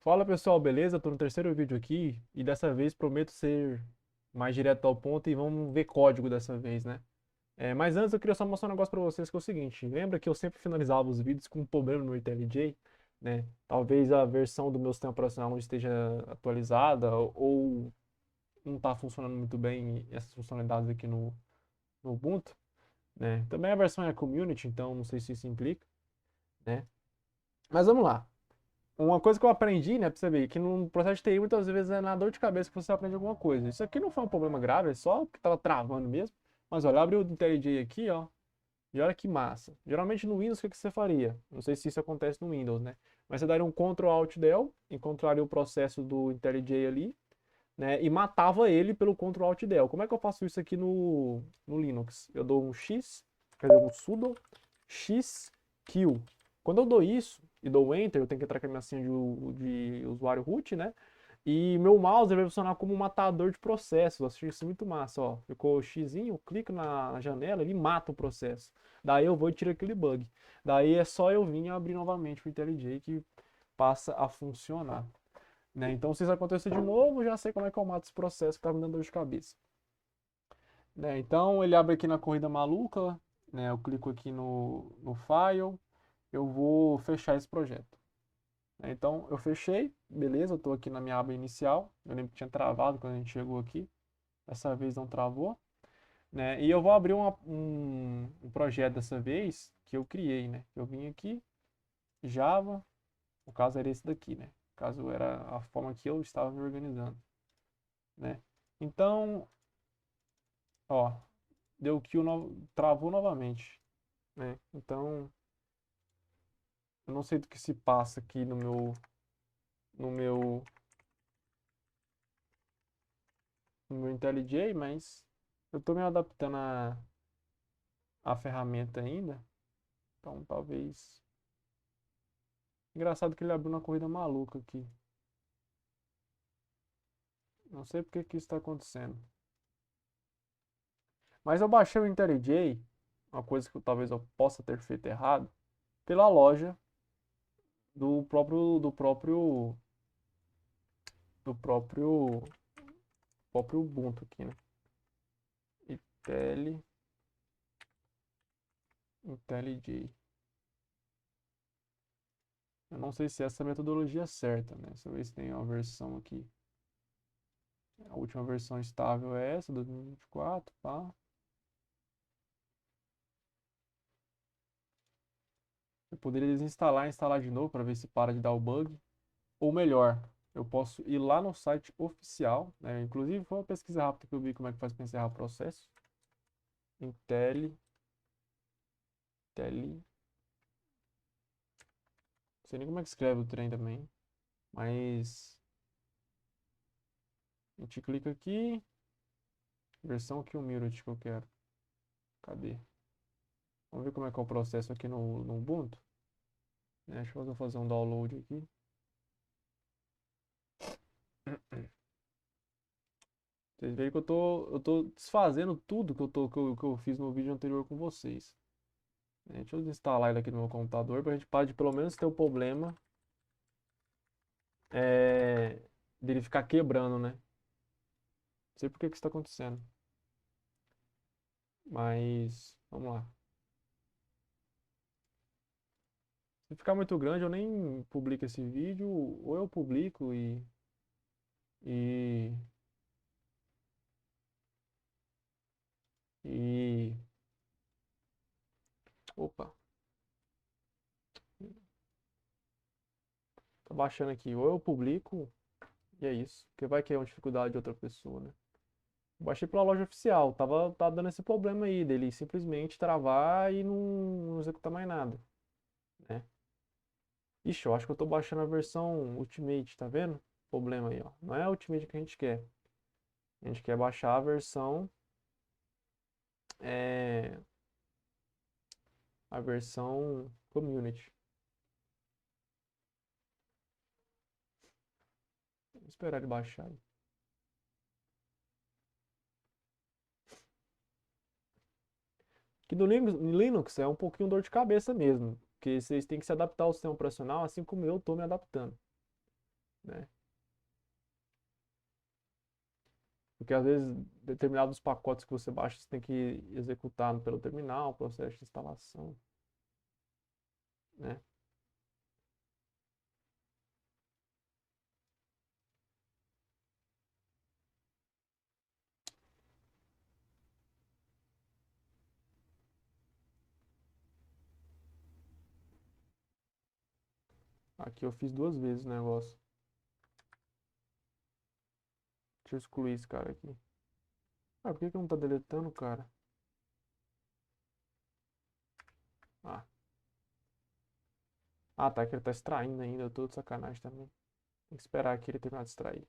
Fala pessoal, beleza? Tô no terceiro vídeo aqui e dessa vez prometo ser mais direto ao ponto e vamos ver código dessa vez, né? Mas antes eu queria só mostrar um negócio pra vocês que é o seguinte: lembra que eu sempre finalizava os vídeos com um problema no IntelliJ, né? Talvez a versão do meu sistema operacional não esteja atualizada ou não está funcionando muito bem essas funcionalidades aqui no Ubuntu, né? Também a versão é community, então não sei se isso implica, né? Mas vamos lá. Uma coisa que eu aprendi, né, pra você ver, que no processo de TI muitas vezes é na dor de cabeça que você aprende alguma coisa. Isso aqui não foi um problema grave, é só porque tava travando mesmo. Mas olha, abre o IntelliJ aqui, ó, e olha que massa. Geralmente no Windows, o que que você faria? Não sei se isso acontece no Windows, né? Mas você daria um Ctrl Alt Del, encontraria o processo do IntelliJ ali, né, e matava ele pelo Ctrl Alt Del. Como é que eu faço isso aqui no Linux? Eu dou um X, quer dizer, um sudo X kill. Quando eu dou isso e dou Enter, eu tenho que entrar com a minha senha de usuário root, né? E meu mouse vai funcionar como um matador de processos. Eu achei isso muito massa, ó. Ficou X, eu clico na janela, ele mata o processo. Daí eu vou e tiro aquele bug. Daí é só eu vir e abrir novamente o IntelliJ que passa a funcionar, né? Então, se isso acontecer de novo, já sei como é que eu mato esse processo que tá me dando dor de cabeça, né? Então, ele abre aqui na corrida maluca, né? Eu clico aqui no File, eu vou fechar esse projeto, né? Então, eu fechei, beleza, eu tô aqui na minha aba inicial, eu lembro que tinha travado quando a gente chegou aqui, dessa vez não travou, né? E eu vou abrir um projeto dessa vez que eu criei, né? Eu vim aqui, Java, no caso era esse daqui, né? No caso era a forma que eu estava me organizando, né? Então, ó, deu kill, travou novamente, né? Então, eu não sei do que se passa aqui no meu, no meu IntelliJ, mas eu tô me adaptando à ferramenta ainda. Então, talvez. Engraçado que ele abriu uma corrida maluca aqui. Não sei por que que isso está acontecendo. Mas eu baixei o IntelliJ, uma coisa que talvez eu possa ter feito errado, pela loja do próprio Ubuntu aqui, né? IntelliJ. Eu não sei se essa é a metodologia certa, né? Deixa eu ver se tem uma versão aqui. A última versão estável é essa, 2024, pá. Eu poderia desinstalar e instalar de novo para ver se para de dar o bug. Ou melhor, eu posso ir lá no site oficial, né? Inclusive foi uma pesquisa rápida que eu vi como é que faz para encerrar o processo. Intelli, não sei nem como é que escreve o trem também, mas a gente clica aqui, versão Community que eu quero. Cadê? Vamos ver como é que é o processo aqui no Ubuntu. Deixa eu fazer um download aqui. Vocês veem que eu tô desfazendo tudo que eu fiz no vídeo anterior com vocês. Deixa eu instalar ele aqui no meu computador para a gente parar de pelo menos ter o problema é, dele ficar quebrando, né? Não sei por que que isso está acontecendo. Mas vamos lá. Se ficar muito grande, eu nem publico esse vídeo, ou eu publico e, e opa, tô baixando aqui, ou eu publico e é isso, porque vai que é uma dificuldade de outra pessoa, né? Baixei pela loja oficial, tá dando esse problema aí dele simplesmente travar e não executar mais nada, né? Ixi, eu acho que eu tô baixando a versão Ultimate, tá vendo? Problema aí, ó. Não é a Ultimate que a gente quer. A gente quer baixar é, a versão Community. Vou esperar ele baixar aí. Que no Linux é um pouquinho dor de cabeça mesmo, porque vocês têm que se adaptar ao sistema operacional, assim como eu tô me adaptando, né? Porque às vezes determinados pacotes que você baixa você tem que executar pelo terminal, processo de instalação, né? Aqui eu fiz 2 vezes o negócio. Deixa eu excluir esse cara aqui. Ah, por que que não tá deletando, cara? Ah. Ah, tá, que ele tá extraindo ainda. Eu tô de sacanagem também. Tem que esperar aqui ele terminar de extrair.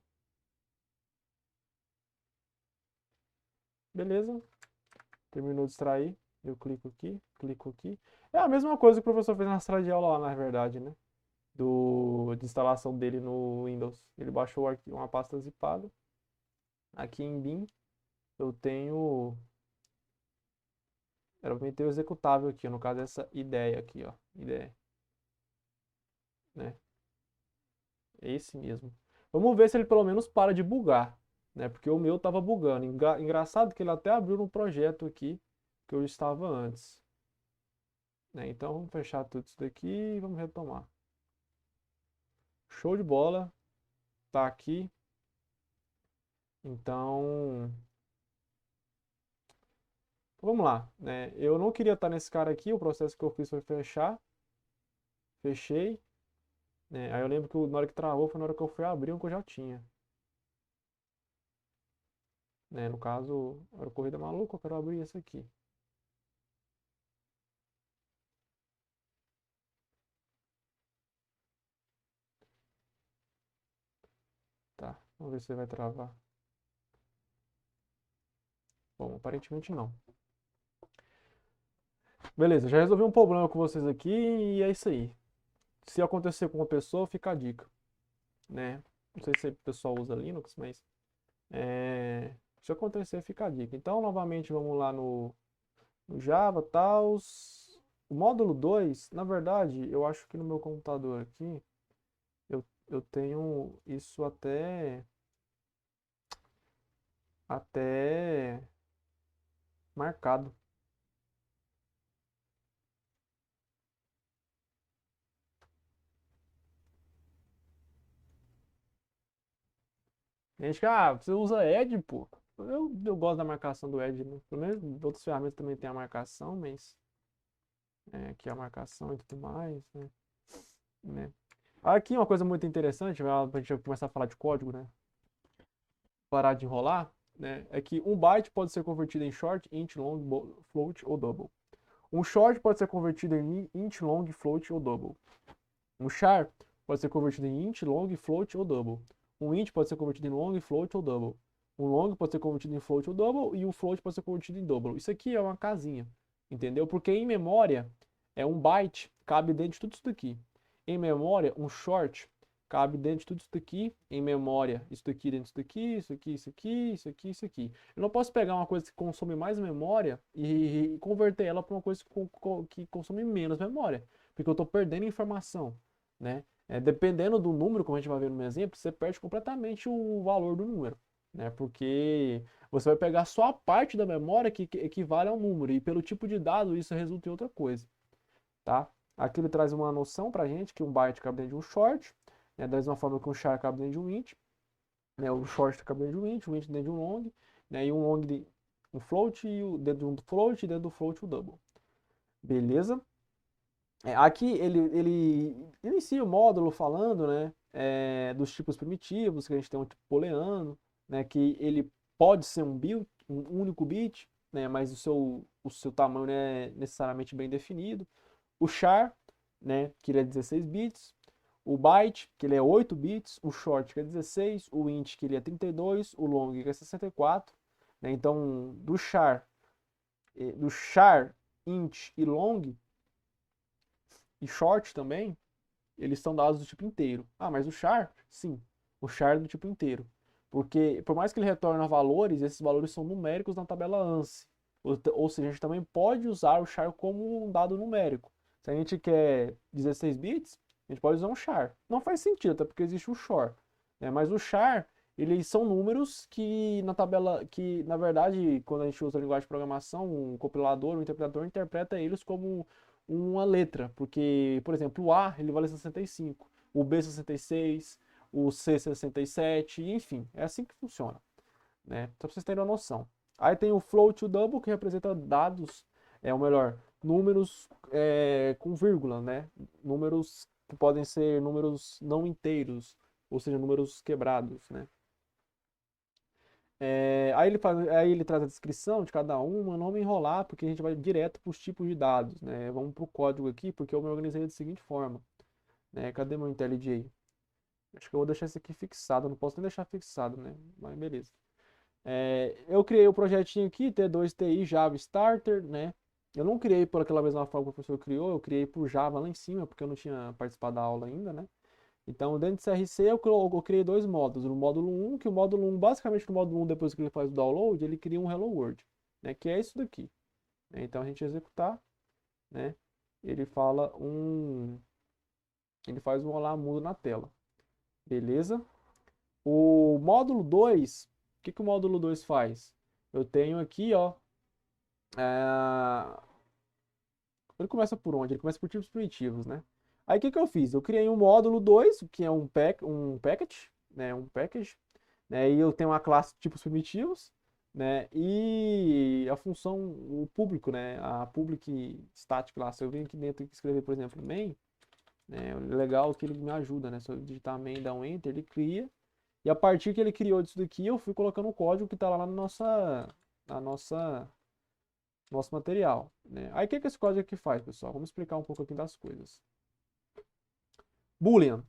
Beleza. Terminou de extrair. Eu clico aqui, clico aqui. É a mesma coisa que o professor fez na sala de aula lá, na verdade, né? De instalação dele no Windows. Ele baixou uma pasta zipada. Aqui em bin eu tenho. Era pra mim ter o executável aqui, no caso essa ideia aqui, ó. Ideia, né? É esse mesmo. Vamos ver se ele pelo menos para de bugar, né? Porque o meu tava bugando. Engraçado que ele até abriu no projeto aqui que eu estava antes, né? Então vamos fechar tudo isso daqui e vamos retomar. Show de bola. Tá aqui. Então, vamos lá, né? Eu não queria estar nesse cara aqui, o processo que eu fiz foi fechar. Fechei, né? Aí eu lembro que na hora que travou foi na hora que eu fui abrir o que eu já tinha, né? No caso, era corrida maluca, eu quero abrir esse aqui. Tá, vamos ver se vai travar. Bom, aparentemente não. Beleza, já resolvi um problema com vocês aqui e é isso aí. Se acontecer com uma pessoa, fica a dica, né? Não sei se o pessoal usa Linux, mas se acontecer, fica a dica. Então, novamente, vamos lá no Java, tals. O módulo 2, na verdade, eu acho que no meu computador aqui, eu tenho isso até marcado. Tem gente que, você usa Edge, pô. Eu gosto da marcação do Edge, né? Pelo menos outras ferramentas também tem a marcação, mas aqui a marcação e tudo mais, né? Aqui uma coisa muito interessante, pra gente começar a falar de código, né? Parar de enrolar, né? É que um byte pode ser convertido em short, int, long, float ou double. Um short pode ser convertido em int, long, float ou double. Um char pode ser convertido em int, long, float ou double. Um int pode ser convertido em long, float ou double. Um long pode ser convertido em float ou double e o float pode ser convertido em double. Isso aqui é uma casinha, entendeu? Porque em memória, um byte cabe dentro de tudo isso daqui. Em memória, um short cabe dentro de tudo isso daqui. Em memória, isso daqui dentro disso daqui, isso aqui, isso aqui, isso aqui, isso aqui. Eu não posso pegar uma coisa que consome mais memória e converter ela para uma coisa que consome menos memória, porque eu estou perdendo informação, né? Dependendo do número, como a gente vai ver no exemplo, você perde completamente o valor do número, né? Porque você vai pegar só a parte da memória que equivale ao número, e pelo tipo de dado isso resulta em outra coisa, tá? Aqui ele traz uma noção pra gente que um byte cabe dentro de um short, né? Da mesma forma que um char cabe dentro de um int, né? O short cabe dentro de um int dentro de um long, né? E um long de um float, dentro de um float, e dentro do float o double. Beleza? Aqui ele inicia o módulo falando, né, dos tipos primitivos, que a gente tem um tipo booleano, né, que ele pode ser um único bit, né, mas o seu tamanho não é necessariamente bem definido. O char, né, que ele é 16 bits. O byte, que ele é 8 bits. O short, que é 16. O int, que ele é 32. O long, que é 64. Né, então, do char, int e long, e short também, eles são dados do tipo inteiro. Ah, mas o char? Sim, o char é do tipo inteiro. Porque, por mais que ele retorne valores, esses valores são numéricos na tabela ANSI. Ou seja, a gente também pode usar o char como um dado numérico. Se a gente quer 16 bits, a gente pode usar um char. Não faz sentido, até porque existe o shor. Mas o char, eles são números que na tabela, que na verdade, quando a gente usa a linguagem de programação, um compilador, um interpretador interpreta eles como uma letra, porque, por exemplo, o A, ele vale 65, o B 66, o C 67, enfim, é assim que funciona, né? Só para vocês terem uma noção. Aí tem o float e o double, que representa dados, ou melhor, números com vírgula, né? Números que podem ser números não inteiros, ou seja, números quebrados, né? Aí ele traz a descrição de cada uma, não me enrolar, porque a gente vai direto para os tipos de dados, né? Vamos para o código aqui, porque eu me organizei da seguinte forma, né? Cadê meu IntelliJ? Acho que eu vou deixar isso aqui fixado, eu não posso nem deixar fixado, né? Mas beleza. Eu criei o projetinho aqui, T2TI Java Starter, né? Eu não criei por aquela mesma forma que o professor criou, eu criei por Java lá em cima, porque eu não tinha participado da aula ainda, né? Então, dentro do CRC, eu criei dois módulos. O módulo 1, que o módulo 1, basicamente no módulo 1, depois que ele faz o download, ele cria um Hello World, né? Que é isso daqui. Então, a gente executar, né? Ele fala um... Ele faz um olá mudo na tela. Beleza? O módulo 2, o que o módulo 2 faz? Eu tenho aqui, ó, ele começa por onde? Ele começa por tipos primitivos, né? Aí o que eu fiz? Eu criei um módulo 2, que é um package, né? Um package, né? E eu tenho uma classe de tipos primitivos, né? E a função, o público, né? A public static class. Eu venho aqui dentro e escrever, por exemplo, main, né? O legal é que ele me ajuda, né? Se eu digitar main e dar um enter, ele cria. E a partir que ele criou disso daqui, eu fui colocando o código que está lá na nosso material, né? Aí o que esse código aqui faz, pessoal? Vamos explicar um pouco aqui das coisas. Boolean.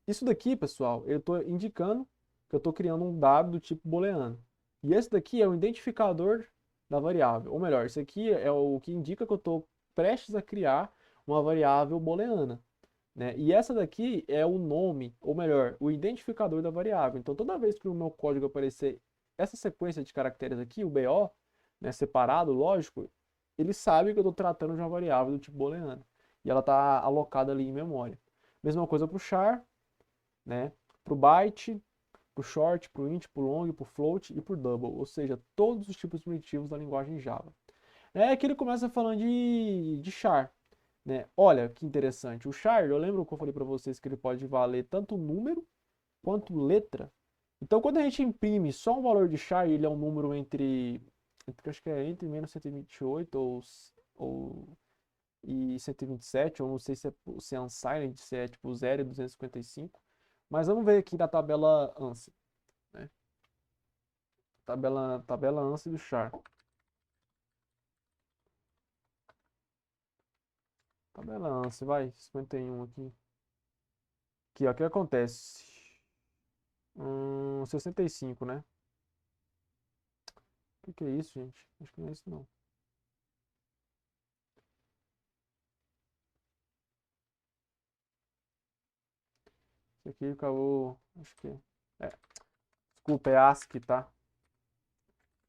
Isso daqui, pessoal, eu estou indicando que eu estou criando um dado do tipo booleano. E esse daqui é o identificador da variável. Ou melhor, esse aqui é o que indica que eu estou prestes a criar uma variável booleana, né? E essa daqui é o nome, ou melhor, o identificador da variável. Então, toda vez que o meu código aparecer essa sequência de caracteres aqui, o BO, né, separado, lógico, ele sabe que eu estou tratando de uma variável do tipo booleano. E ela está alocada ali em memória. Mesma coisa para o char, né? Para o byte, para o short, para o int, para o long, para o float e para o double. Ou seja, todos os tipos primitivos da linguagem Java. É que ele começa falando de char, né? Olha que interessante. O char, eu lembro que eu falei para vocês que ele pode valer tanto número quanto letra. Então, quando a gente imprime só um valor de char, ele é um número acho que é entre menos 128 e 127, ou não sei se é unsigned, se é tipo 0 e 255. Mas vamos ver aqui na tabela ANSI, né? Tabela ANSI do char. Tabela ANSI, vai, 51 aqui. Aqui, ó, o que acontece? 65, né? O que é isso, gente? Acho que não é isso, não. Isso aqui acabou... Acho que... Desculpa, é ASCII, tá?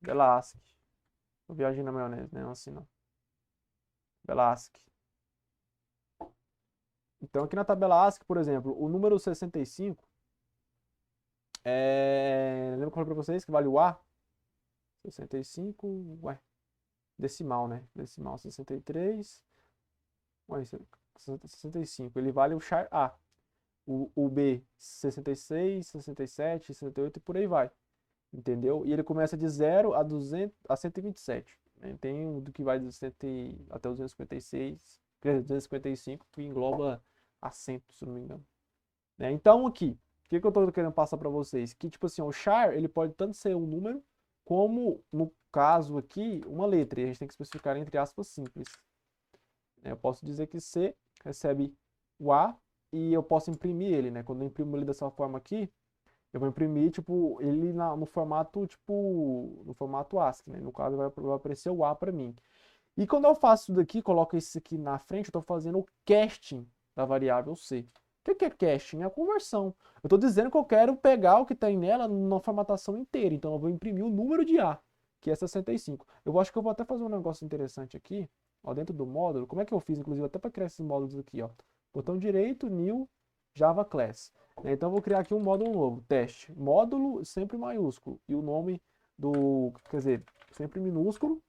Bela ASCII. Eu viajei na maionese, né? Não assim, não. Bela ASCII. Então, aqui na tabela ASCII, por exemplo, o número 65... Lembra que eu falei pra vocês que vale o A? 65... Ué. Decimal, né? Decimal 63... Ué, 65. Ele vale o char A. O B 66, 67, 68 e por aí vai. Entendeu? E ele começa de 0 a 127. Né? Tem um do que vai até o 256, 255, que engloba acento, se não me engano. Né? Então, aqui, o que eu estou querendo passar para vocês? Que, tipo assim, o char, ele pode tanto ser um número, como, no caso aqui, uma letra. E a gente tem que especificar entre aspas simples. Eu posso dizer que C recebe o A e eu posso imprimir ele, né? Quando eu imprimo ele dessa forma aqui, eu vou imprimir, tipo, ele no formato, tipo, no formato ASCII, né? No caso, vai aparecer o A para mim. E quando eu faço isso daqui, coloco isso aqui na frente, eu estou fazendo o casting da variável C. O que é casting? É a conversão. Eu estou dizendo que eu quero pegar o que tem nela na formatação inteira. Então, eu vou imprimir o número de A, que é 65. Eu acho que eu vou até fazer um negócio interessante aqui, ó, dentro do módulo. Como é que eu fiz, inclusive, até para criar esses módulos aqui, ó. Botão direito, new, Java Class. Então eu vou criar aqui um módulo novo, teste. Módulo sempre maiúsculo e o nome quer dizer, sempre minúsculo.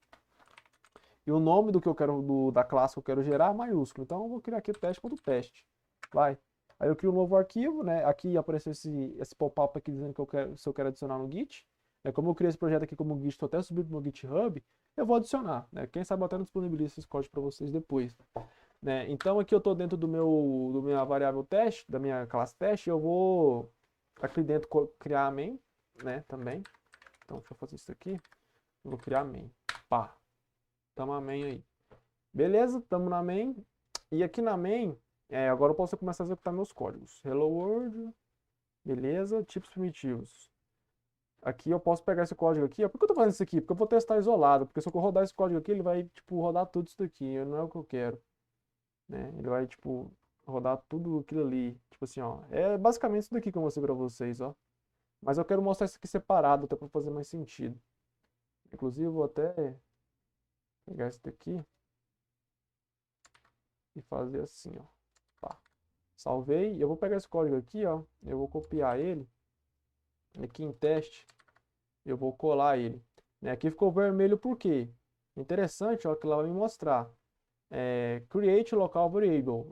E o nome do que eu quero, da classe que eu quero gerar, maiúsculo. Então eu vou criar aqui teste.teste. Vai. Aí eu crio um novo arquivo, né? Aqui apareceu esse pop-up aqui dizendo que se eu quero adicionar no Git. Como eu criei esse projeto aqui como Git, estou até subindo no GitHub, eu vou adicionar, né? Quem sabe eu até não disponibilizo esses códigos para vocês depois. Né? Então aqui eu estou dentro do minha variável teste, da minha classe teste, eu vou aqui dentro criar a main, né? Também. Então deixa eu fazer isso aqui. Eu vou criar a main. Pá. Tamo a main aí. Beleza, tamo na main. E aqui na main, agora eu posso começar a executar meus códigos. Hello World. Beleza, tipos primitivos. Aqui eu posso pegar esse código aqui. Por que eu tô fazendo isso aqui? Porque eu vou testar isolado. Porque se eu rodar esse código aqui, ele vai, tipo, rodar tudo isso daqui. Não é o que eu quero. Né? Ele vai, tipo, rodar tudo aquilo ali. Tipo assim, ó. É basicamente isso daqui que eu mostrei pra vocês, ó. Mas eu quero mostrar isso aqui separado, até pra fazer mais sentido. Inclusive, eu vou até pegar esse daqui e fazer assim, ó. Pá. Salvei. Eu vou pegar esse código aqui, ó. Eu vou copiar ele. Aqui em teste, eu vou colar ele. Né? Aqui ficou vermelho por quê? Interessante, ó, que ela vai me mostrar. Create local variable.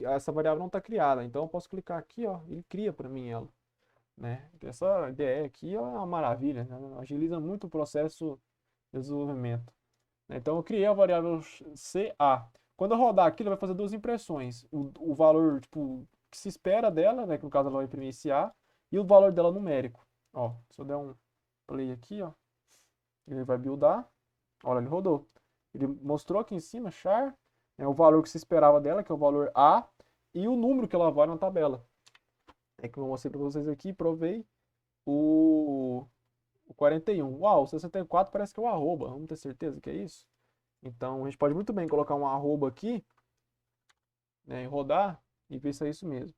Essa variável não está criada, então eu posso clicar aqui, ó, ele cria para mim ela. Né? Essa ideia aqui é uma maravilha, né? Agiliza muito o processo de desenvolvimento. Então eu criei a variável CA. Quando eu rodar aqui, ele vai fazer duas impressões. O valor tipo, que se espera dela, né? Que no caso ela vai imprimir esse A, e o valor dela numérico. Ó, se eu der um play aqui, ó, ele vai buildar. Olha, ele rodou. Ele mostrou aqui em cima, char, o valor que se esperava dela, que é o valor A, e o número que ela vai na tabela. É que eu mostrei para vocês aqui, provei o 41. Uau, o 64 parece que é o arroba. Vamos ter certeza que é isso? Então a gente pode muito bem colocar um arroba aqui, né, e rodar e ver se é isso mesmo.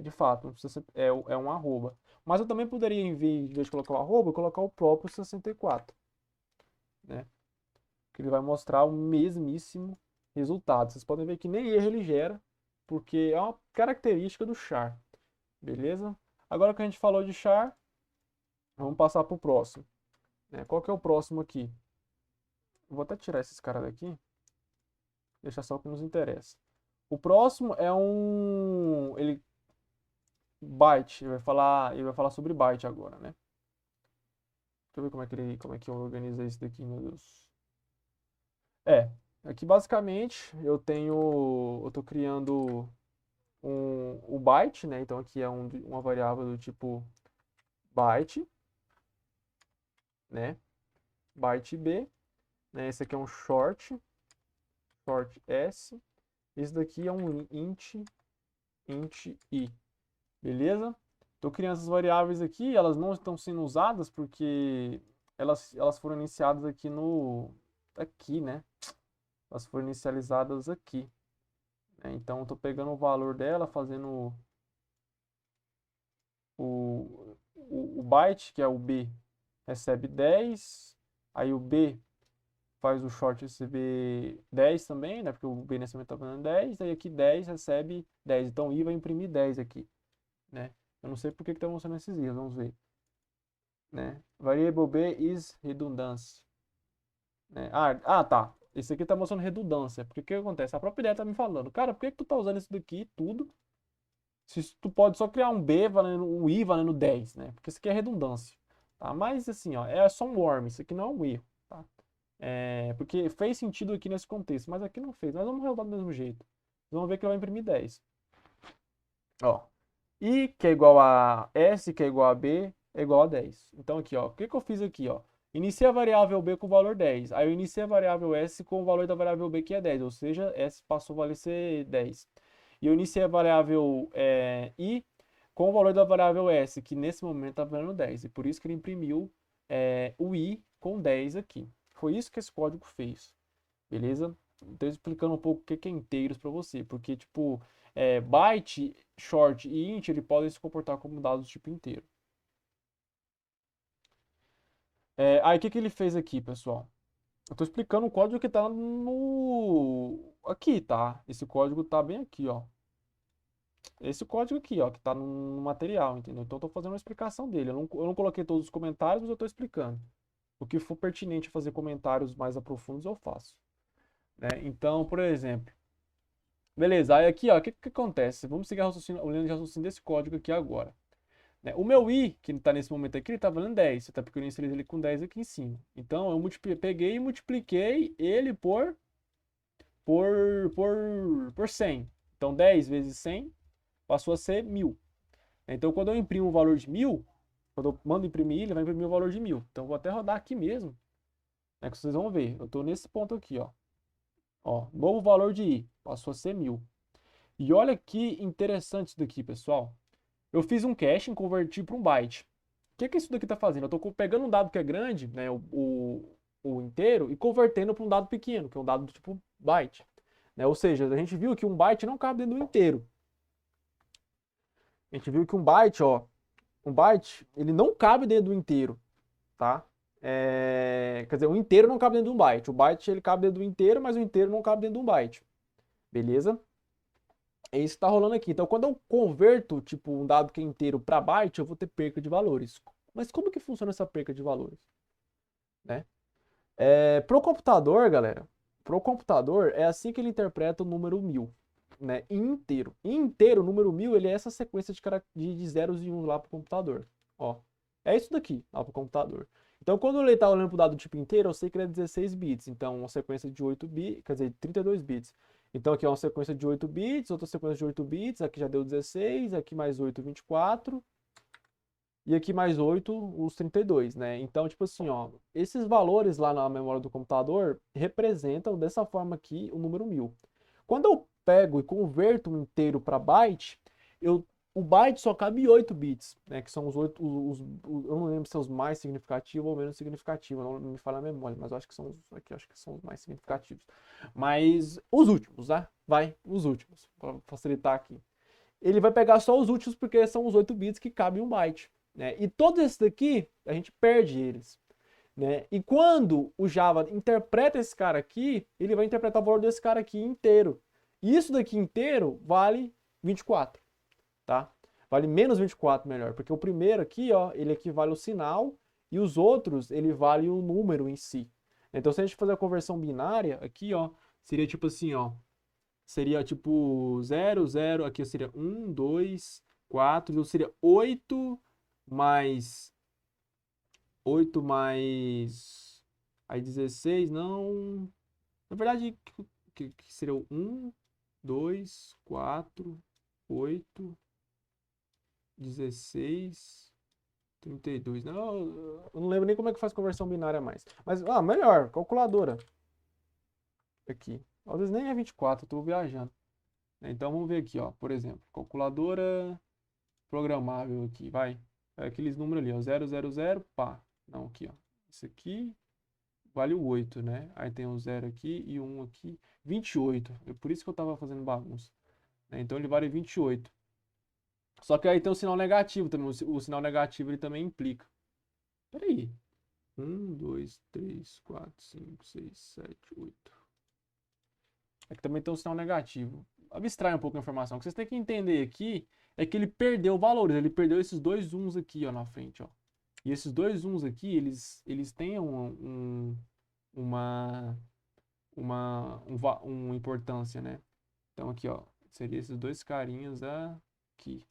De fato, é um arroba. Mas eu também poderia, em vez de colocar o arroba, colocar o próprio 64. Né? Que ele vai mostrar o mesmíssimo resultado. Vocês podem ver que nem erro ele gera, porque é uma característica do char. Beleza? Agora que a gente falou de char, vamos passar para o próximo. Qual que é o próximo aqui? Vou até tirar esses caras daqui. Deixar só o que nos interessa. O próximo é byte. Ele vai falar sobre byte agora, né? Deixa eu ver como é que eu organizei isso daqui, meu Deus. Aqui basicamente eu tô criando o byte, né? Então aqui é uma variável do tipo byte, né? Byte B, né? Esse aqui é um short S. Esse daqui é um int I, beleza? Tô criando essas variáveis aqui, elas não estão sendo usadas porque elas foram iniciadas aqui, né? Elas foram inicializadas aqui. Então, eu tô pegando o valor dela, fazendo o byte, que é o B, recebe 10. Aí o B faz o short receber 10 também, né? Porque o B nesse momento tá valendo 10. Aí aqui 10 recebe 10. Então, o I vai imprimir 10 aqui, né? Eu não sei por que tá mostrando esses I's, vamos ver. Né? Variable B is redundância. Né? Tá. Esse aqui tá mostrando redundância. Porque o que acontece? A própria ideia tá me falando, cara, por que tu tá usando isso daqui tudo? Se tu pode só criar um B valendo um I valendo 10, né? Porque isso aqui é redundância. Tá? Mas assim, ó, é só um worm, isso aqui não é um erro. Tá? Porque fez sentido aqui nesse contexto, mas aqui não fez. Mas vamos rodar do mesmo jeito. Vamos ver que ele vai imprimir 10. Ó, I que é igual a S que é igual a B é igual a 10. Então aqui, ó, o que eu fiz aqui, ó? Iniciei a variável B com o valor 10. Aí eu iniciei a variável S com o valor da variável B que é 10, ou seja, S passou a valer ser 10. E eu iniciei a variável I com o valor da variável S, que nesse momento está valendo 10. E por isso que ele imprimiu o I com 10 aqui. Foi isso que esse código fez. Beleza? Estou explicando um pouco o que é inteiros para você. Porque, tipo, byte, short e int, ele podem se comportar como dados do tipo inteiro. Aí o que ele fez aqui, pessoal? Eu estou explicando o código que está aqui, tá? Esse código está bem aqui, ó. Esse código aqui, ó, que tá no material, entendeu? Então eu tô fazendo uma explicação dele. Eu não coloquei todos os comentários, mas eu tô explicando. O que for pertinente fazer comentários mais aprofundos, eu faço. Né? Então, por exemplo, beleza, aí aqui, ó, o que acontece? Vamos seguir o linha de raciocínio desse código aqui agora. Né? O meu i, que está nesse momento aqui, ele está valendo 10. Você tá porque eu inseri ele com 10 aqui em cima. Então, eu peguei e multipliquei ele por 100. Então, 10 vezes 100 passou a ser 1000. Então, quando eu imprimo o valor de 1000, quando eu mando imprimir, ele vai imprimir o valor de 1000. Então, eu vou até rodar aqui mesmo, né, que vocês vão ver. Eu estou nesse ponto aqui, ó. Ó, novo valor de i, passou a ser 1000. E olha que interessante isso daqui, pessoal. Eu fiz um caching e converti para um byte. O que isso daqui está fazendo? Eu estou pegando um dado que é grande, né, o inteiro, e convertendo para um dado pequeno, que é um dado do tipo byte. Né? Ou seja, a gente viu que um byte não cabe dentro do inteiro. A gente viu que um byte, ó, ele não cabe dentro do inteiro, tá? Quer dizer, o inteiro não cabe dentro de um byte. O byte ele cabe dentro do inteiro, mas o inteiro não cabe dentro de um byte. Beleza? É isso que está rolando aqui. Então, quando eu converto, tipo, um dado que é inteiro para byte, eu vou ter perca de valores. Mas como que funciona essa perca de valores? Né? Pro computador, galera, pro computador é assim que ele interpreta o número 1000, né? Inteiro. Inteiro, o número 1000, ele é essa sequência de zeros e uns lá pro computador. Ó, é isso daqui lá pro computador. Então, quando ele está olhando pro dado tipo inteiro, eu sei que ele é 16 bits. Então, uma sequência de 8 bits, quer dizer, 32 bits. Então, aqui é uma sequência de 8 bits, outra sequência de 8 bits, aqui já deu 16, aqui mais 8, 24. E aqui mais 8, os 32, né? Então, tipo assim, ó, esses valores lá na memória do computador representam dessa forma aqui o número 1000. Quando eu pego e converto um inteiro para byte, o byte só cabe 8 bits, né? Que são os 8, eu não lembro se são os mais significativos ou menos significativos, não me fala a memória, mas eu acho que são aqui, acho que são os mais significativos. Mas os últimos, né? Vai, os últimos, para facilitar aqui. Ele vai pegar só os últimos porque são os 8 bits que cabem em um byte. Né? E todos esses daqui, a gente perde eles. Né? E quando o Java interpreta esse cara aqui, ele vai interpretar o valor desse cara aqui inteiro. E isso daqui inteiro vale 24. Tá? Vale menos 24, melhor. Porque o primeiro aqui, ó, ele equivale ao sinal e os outros, ele vale o número em si. Então, se a gente fazer a conversão binária, aqui, ó, seria tipo assim, ó. Seria tipo 0, 0, aqui seria 1, 2, 4, então seria 8 mais 8 mais aí 16, não. Na verdade, que seria o 1, 2, 4, 8, 16, 32. Não, eu não lembro nem como é que faz conversão binária mais. Mas, melhor, calculadora. Aqui. Às vezes nem é 24, eu tô viajando. Então vamos ver aqui, ó, por exemplo, calculadora programável aqui, vai. É aqueles números ali, ó, 000, pá. Não, aqui, ó. Esse aqui vale o 8, né? Aí tem um 0 aqui e um aqui, 28. É por isso que eu tava fazendo bagunça. Né? Então ele vale 28. Só que aí tem o sinal negativo também. O sinal negativo ele também implica. Peraí. 1, 2, 3, 4, 5, 6, 7, 8. Aqui também tem um sinal negativo. Abstrai um pouco a informação. O que vocês têm que entender aqui é que ele perdeu valores. Ele perdeu esses dois uns aqui, ó, na frente, ó. E esses dois uns aqui, eles têm uma importância, né? Então aqui, ó, seria esses dois carinhas aqui.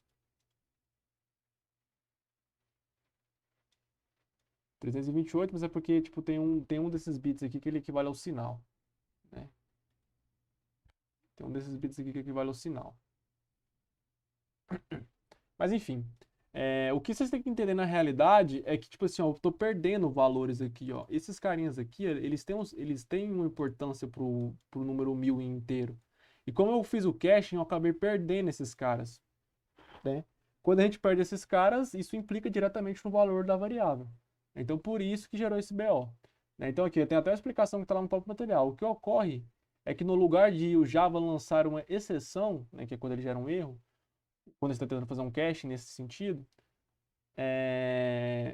328, mas é porque, tipo, tem um desses bits aqui que ele equivale ao sinal, né? Tem um desses bits aqui que equivale ao sinal. Mas enfim, o que vocês têm que entender na realidade é que, tipo assim, ó, eu tô perdendo valores aqui, ó. Esses carinhas aqui, eles têm uma importância pro número 1000 inteiro. E como eu fiz o caching, eu acabei perdendo esses caras, né? Quando a gente perde esses caras, isso implica diretamente no valor da variável. Então, por isso que gerou esse BO. Né? Então, aqui, tem até a explicação que está lá no próprio material. O que ocorre é que no lugar de o Java lançar uma exceção, né, que é quando ele gera um erro, quando você está tentando fazer um caching nesse sentido,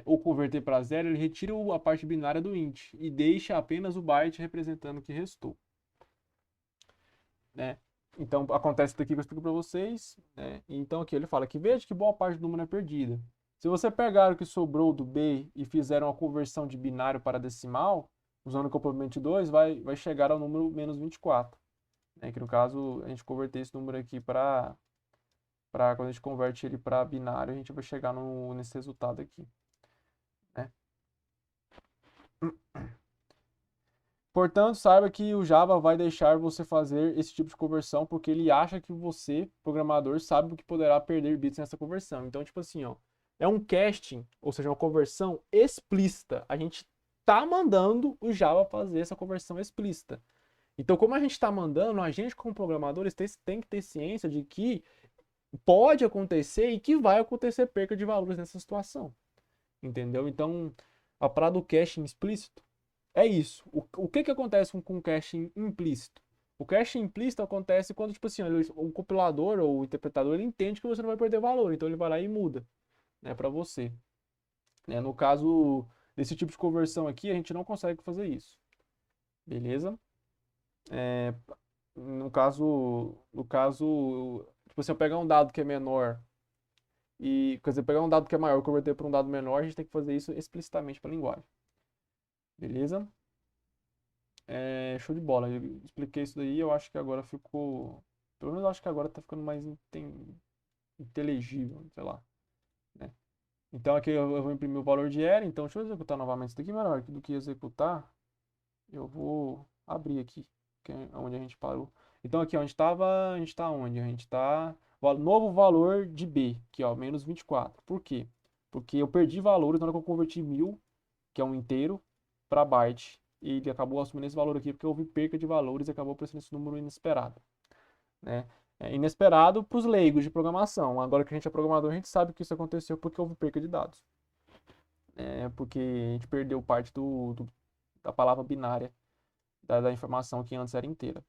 ou converter para zero, ele retira a parte binária do int e deixa apenas o byte representando o que restou. Né? Então, acontece isso daqui que eu explico para vocês, né? Então, aqui ele fala que veja que boa parte do número é perdida. Se você pegar o que sobrou do B e fizer uma conversão de binário para decimal, usando o complemento 2, vai chegar ao número menos 24. Né? Que no caso, a gente converter esse número aqui quando a gente converte ele para binário, a gente vai chegar nesse resultado aqui. Né? Portanto, saiba que o Java vai deixar você fazer esse tipo de conversão porque ele acha que você, programador, sabe que poderá perder bits nessa conversão. Então, tipo assim, ó, é um casting, ou seja, uma conversão explícita. A gente tá mandando o Java fazer essa conversão explícita. Então, como a gente está mandando, a gente como programadores tem que ter ciência de que pode acontecer e que vai acontecer perca de valores nessa situação. Entendeu? Então, a parada do caching explícito é isso. O que acontece com o caching implícito? O caching implícito acontece quando, tipo assim, o compilador ou o interpretador ele entende que você não vai perder valor, então ele vai lá e muda, né, para você. Né? No caso desse tipo de conversão aqui, a gente não consegue fazer isso. Beleza? É, no caso, tipo, se eu pegar um dado que é menor e, quer dizer, pegar um dado que é maior e converter para um dado menor, a gente tem que fazer isso explicitamente para a linguagem. Beleza? Show de bola. Eu expliquei isso daí, eu acho que agora ficou. Pelo menos eu acho que agora tá ficando mais inteligível, sei lá. Né? Então aqui eu vou imprimir o valor de L, então deixa eu executar novamente isso daqui, melhor do que executar, eu vou abrir aqui, que é onde a gente parou. Então aqui, ó, a gente tá onde? A gente tá. Novo valor de B, aqui ó, menos 24. Por quê? Porque eu perdi valores na hora que eu converti 1000, que é um inteiro, para byte. E ele acabou assumindo esse valor aqui porque houve perca de valores e acabou aparecendo esse número inesperado. Né? É inesperado para os leigos de programação. Agora que a gente é programador, a gente sabe que isso aconteceu porque houve perca de dados. Porque a gente perdeu parte da palavra binária da informação que antes era inteira.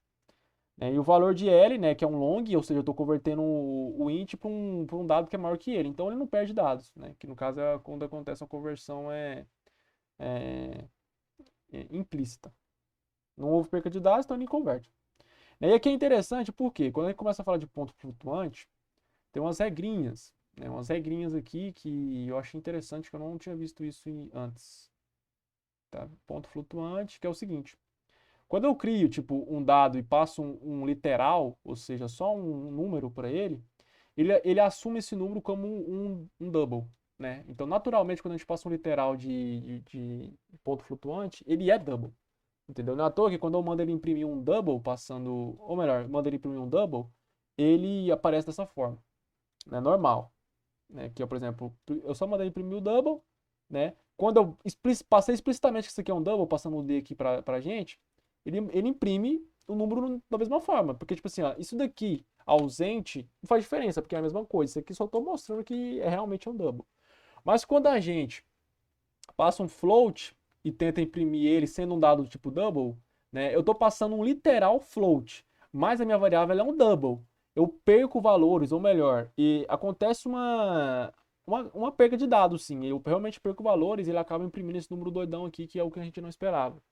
E o valor de L, né, que é um long, ou seja, eu estou convertendo o int para um dado que é maior que ele. Então ele não perde dados, né, que no caso é quando acontece uma conversão é implícita. Não houve perca de dados, então ele converte. E aqui é interessante porque quando a gente começa a falar de ponto flutuante, tem umas regrinhas, né, umas regrinhas aqui que eu achei interessante que eu não tinha visto isso antes. Tá? Ponto flutuante, que é o seguinte. Quando eu crio tipo um dado e passo um literal, ou seja, só um número para ele assume esse número como um double. Né? Então, naturalmente, quando a gente passa um literal de ponto flutuante, ele é double. Entendeu? Não é à toa que quando eu mando ele imprimir um double, passando. Ou melhor, mando ele imprimir um double, ele aparece dessa forma. Né? Normal. Né? Que, por exemplo, eu só mandei imprimir o double, né? Quando eu passei explicitamente que isso aqui é um double, passando o D aqui pra gente, ele imprime o número da mesma forma. Porque, tipo assim, ó, isso daqui ausente não faz diferença, porque é a mesma coisa. Isso aqui só estou mostrando que é realmente um double. Mas quando a gente passa um float e tenta imprimir ele sendo um dado do tipo double, né, eu estou passando um literal float, mas a minha variável é um double. Eu perco valores, ou melhor, e acontece uma perca de dados, sim. Eu realmente perco valores e ele acaba imprimindo esse número doidão aqui, que é o que a gente não esperava.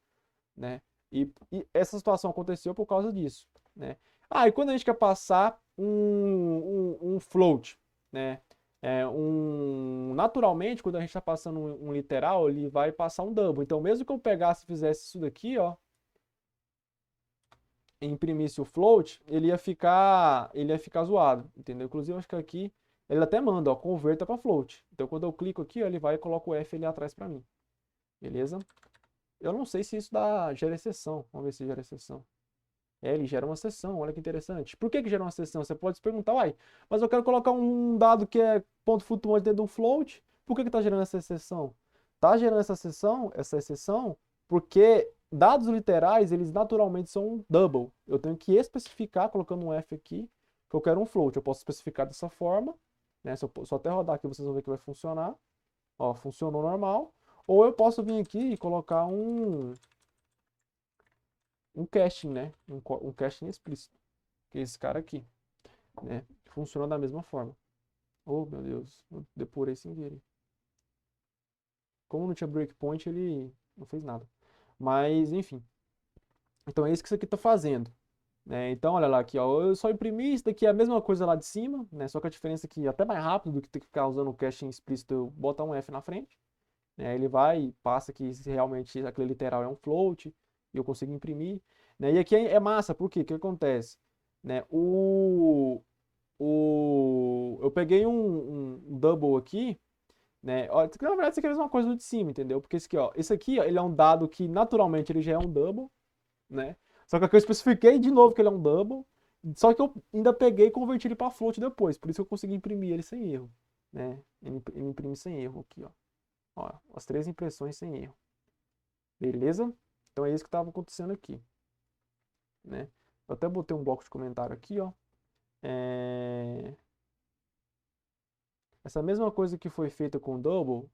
Né? E essa situação aconteceu por causa disso. Né? E quando a gente quer passar um float, né? Naturalmente, quando a gente está passando um literal, ele vai passar um double. Então, mesmo que eu pegasse e fizesse isso daqui, ó, e imprimisse o float, ele ia ficar zoado, entendeu? Inclusive, acho que aqui ele até manda, ó, converta para float. Então, quando eu clico aqui, ó, ele vai e coloca o F ali atrás para mim. Beleza? Eu não sei se isso gera exceção. Vamos ver se gera exceção. Ele gera uma exceção, olha que interessante. Por que gera uma exceção? Você pode se perguntar, uai, mas eu quero colocar um dado que é ponto flutuante dentro de um float, por que está gerando essa exceção? Está gerando essa exceção, porque dados literais, eles naturalmente são double. Eu tenho que especificar, colocando um F aqui, que eu quero um float. Eu posso especificar dessa forma, né? Se eu só até rodar aqui, vocês vão ver que vai funcionar. Ó, funcionou normal. Ou eu posso vir aqui e colocar um caching, né? Um caching explícito, que é esse cara aqui, né? Funciona da mesma forma. Oh, meu Deus, eu depurei sem querer. Como não tinha breakpoint, ele não fez nada. Mas, enfim. Então é isso que isso aqui está fazendo, né? Então, olha lá aqui, ó, eu só imprimi, isso daqui é a mesma coisa lá de cima, né? Só que a diferença é que é até mais rápido do que ter que ficar usando o caching explícito, eu botar um F na frente, né? Ele vai e passa que se realmente aquele literal é um float, e eu consigo imprimir, né? E aqui é massa, por quê? O que acontece? Né? Eu peguei um double aqui, né? Ó, na verdade, isso aqui é a mesma coisa do de cima, entendeu? Porque esse aqui, ó, ele é um dado que naturalmente ele já é um double, né? Só que aqui eu especifiquei de novo que ele é um double, só que eu ainda peguei e converti ele para float depois, por isso eu consegui imprimir ele sem erro, né? Ele imprime sem erro aqui, ó. Ó, as 3 impressões sem erro. Beleza? Então é isso que estava acontecendo aqui, né? Eu até botei um bloco de comentário aqui, ó. Essa mesma coisa que foi feita com double,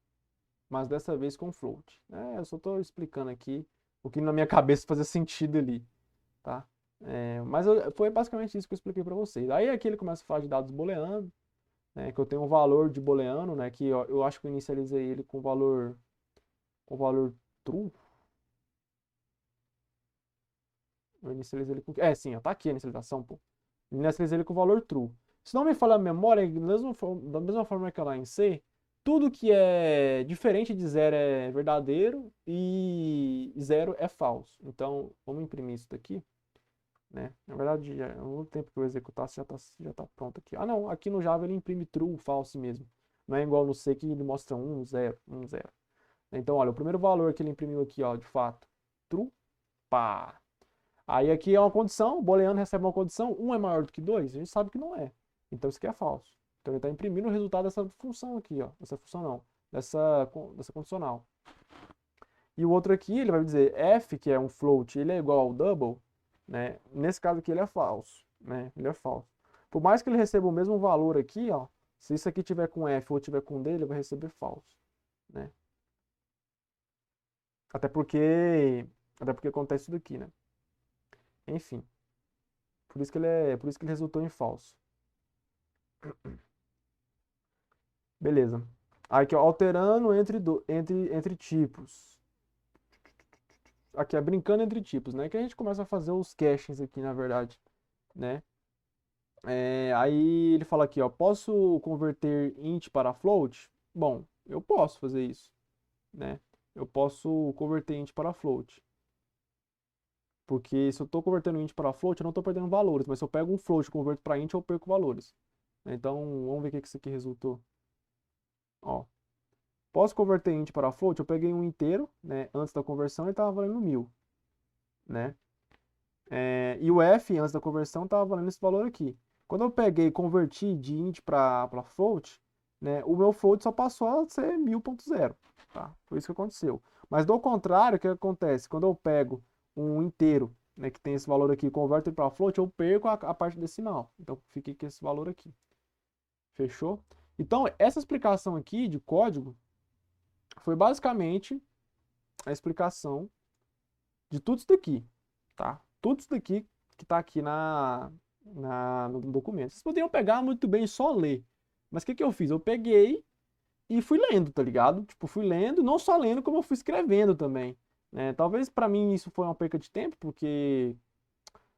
mas dessa vez com float. Eu só estou explicando aqui o que na minha cabeça fazia sentido ali, tá? Mas foi basicamente isso que eu expliquei para vocês. Aí aqui ele começa a falar de dados booleanos, né, que eu tenho um valor de booleano, né, que eu acho que eu inicializei ele com valor true. Eu inicializei ele com... sim, ó, tá aqui a inicialização, pô. Eu inicializei ele com valor true. Se não me falha a memória, da mesma forma que lá em C, tudo que é diferente de zero é verdadeiro e zero é falso. Então, vamos imprimir isso daqui, né? Na verdade, no tempo que eu executar, já tá pronto aqui. Ah, não, aqui no Java ele imprime true, false mesmo. Não é igual no C que ele mostra 1, 0, 1, 0. Então, olha, o primeiro valor que ele imprimiu aqui, ó, de fato, true, pá. Aí aqui é uma condição, o booleano recebe uma condição, 1 é maior do que 2, a gente sabe que não é. Então isso aqui é falso. Então ele está imprimindo o resultado dessa função aqui, ó. Dessa função não, dessa condicional. E o outro aqui, ele vai dizer f, que é um float, ele é igual ao double, né? Nesse caso aqui ele é falso, né? Ele é falso. Por mais que ele receba o mesmo valor aqui, ó, se isso aqui tiver com f ou tiver com d, ele vai receber falso, né? Até porque, até porque acontece isso daqui, né? Enfim, por isso que ele resultou em falso. Beleza. Aqui, ó, alterando entre tipos. Aqui, é brincando entre tipos, né? Que a gente começa a fazer os cachings aqui, na verdade, né? Aí ele fala aqui, ó, posso converter int para float? Bom, eu posso fazer isso, né? Eu posso converter int para float. Porque se eu estou convertendo int para float, eu não estou perdendo valores. Mas se eu pego um float e converto para int, eu perco valores. Então, vamos ver o que isso aqui resultou. Ó, posso converter int para float? Eu peguei um inteiro, né? Antes da conversão ele estava valendo 1000, né? E o f antes da conversão estava valendo esse valor aqui. Quando eu peguei e converti de int para float, né? O meu float só passou a ser 1000.0, tá? Foi isso que aconteceu. Mas do contrário, o que acontece? Quando eu pego um inteiro, né, que tem esse valor aqui, e converto ele para float, eu perco a parte decimal. Então fiquei com esse valor aqui. Fechou? Então, essa explicação aqui de código foi basicamente a explicação de tudo isso daqui, tá? Tudo isso daqui que tá aqui no documento. Vocês poderiam pegar muito bem e só ler. Mas o que que eu fiz? Eu peguei e fui lendo, tá ligado? Tipo, fui lendo, não só lendo, como eu fui escrevendo também, né? Talvez para mim isso foi uma perca de tempo,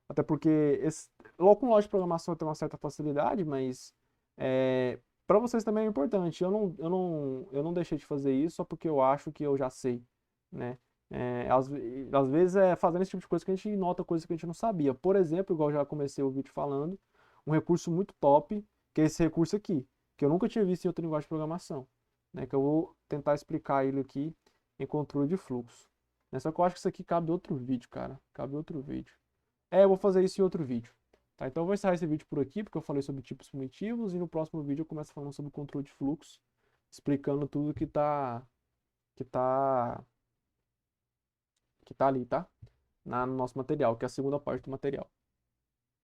até porque logo com lógica de programação eu tenho uma certa facilidade, mas para vocês também é importante. Eu não deixei de fazer isso só porque eu acho que eu já sei, né? Às vezes é fazendo esse tipo de coisa que a gente nota coisas que a gente não sabia. Por exemplo, igual eu já comecei o vídeo falando, um recurso muito top, que é esse recurso aqui, que eu nunca tinha visto em outra linguagem de programação, né? Que eu vou tentar explicar ele aqui em controle de fluxo. Só que eu acho que isso aqui cabe outro vídeo, cara. Cabe outro vídeo. Eu vou fazer isso em outro vídeo. Tá, então eu vou encerrar esse vídeo por aqui, porque eu falei sobre tipos primitivos, e no próximo vídeo eu começo falando sobre controle de fluxo, explicando tudo que tá, que tá ali, tá? No nosso material, que é a segunda parte do material.